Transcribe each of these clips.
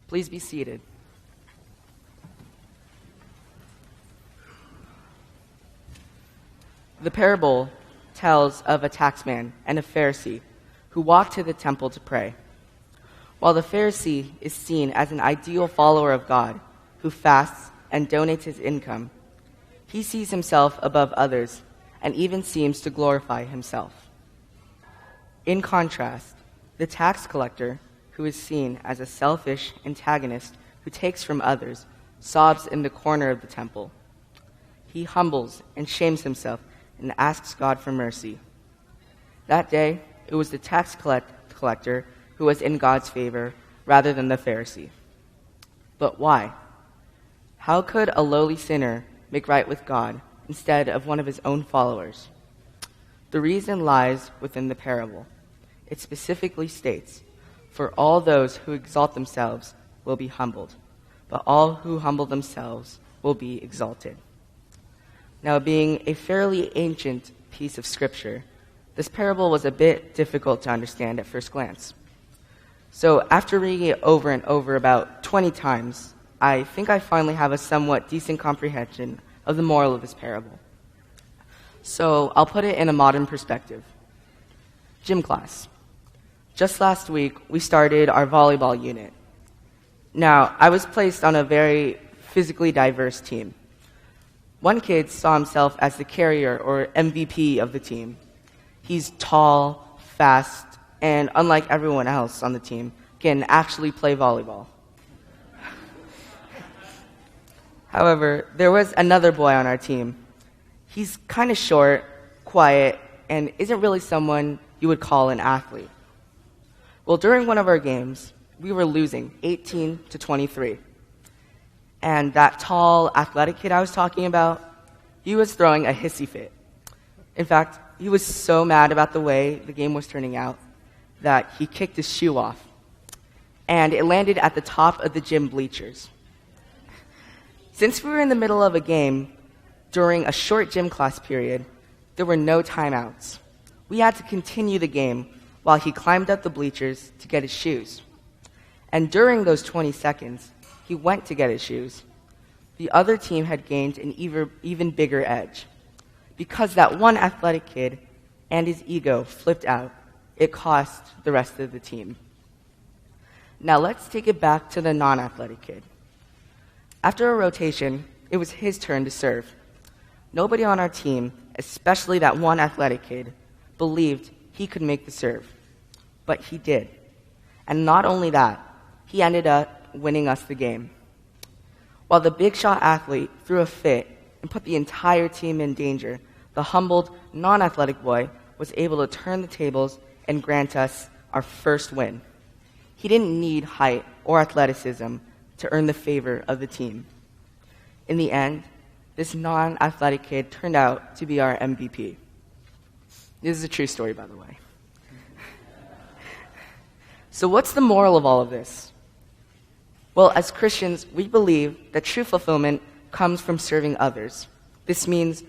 Please be seated. The parable tells of a taxman and a Pharisee who walk to the temple to pray. While the Pharisee is seen as an ideal follower of God who fasts and donates his income, he sees himself above others and even seems to glorify himself. In contrast, the tax collector, who is seen as a selfish antagonist who takes from others, sobs in the corner of the temple. He humbles and shames himself and asks God for mercy. That day, it was the tax collector who was in God's favor rather than the Pharisee. But why? How could a lowly sinner make right with God instead of one of his own followers? The reason lies within the parable. It specifically states, "For all those who exalt themselves will be humbled, but all who humble themselves will be exalted." Now, being a fairly ancient piece of scripture, this parable was a bit difficult to understand at first glance. So after reading it over and over about 20 times, I think I finally have a somewhat decent comprehension of the moral of this parable. So I'll put it in a modern perspective. Gym class. Just last week, we started our volleyball unit. Now, I was placed on a very physically diverse team. One kid saw himself as the carrier or MVP of the team. He's tall, fast, and unlike everyone else on the team, can actually play volleyball. However, there was another boy on our team. He's kind of short, quiet, and isn't really someone you would call an athlete. Well, during one of our games, we were losing 18-23. And that tall, athletic kid I was talking about, he was throwing a hissy fit. In fact, he was so mad about the way the game was turning out that he kicked his shoe off. And it landed at the top of the gym bleachers. Since we were in the middle of a game, during a short gym class period, there were no timeouts. We had to continue the game while he climbed up the bleachers to get his shoes. And during those 20 seconds, he went to get his shoes. The other team had gained an even bigger edge. Because that one athletic kid and his ego flipped out, it cost the rest of the team. Now let's take it back to the non-athletic kid. After a rotation, it was his turn to serve. Nobody on our team, especially that one athletic kid, believed he could make the serve. But he did. And not only that, he ended up winning us the game. While the big shot athlete threw a fit and put the entire team in danger, the humbled, non-athletic boy was able to turn the tables and grant us our first win. He didn't need height or athleticism to earn the favor of the team. In the end, this non-athletic kid turned out to be our MVP. This is a true story, by the way. So what's the moral of all of this? Well, as Christians, we believe that true fulfillment comes from serving others. This means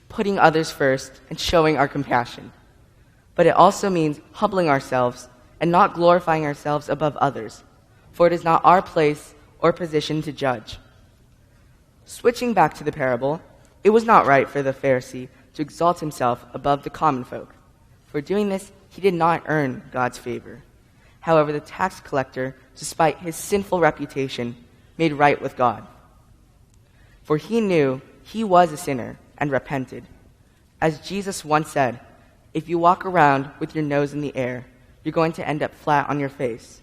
putting others first and showing our compassion. But it also means humbling ourselves and not glorifying ourselves above others, for it is not our place or position to judge. Switching back to the parable, it was not right for the Pharisee to exalt himself above the common folk. For doing this, he did not earn God's favor. However, the tax collector, despite his sinful reputation, made right with God. For he knew he was a sinner and repented. As Jesus once said, if you walk around with your nose in the air, you're going to end up flat on your face.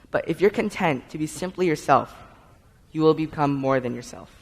But if you're content to be simply yourself, you will become more than yourself.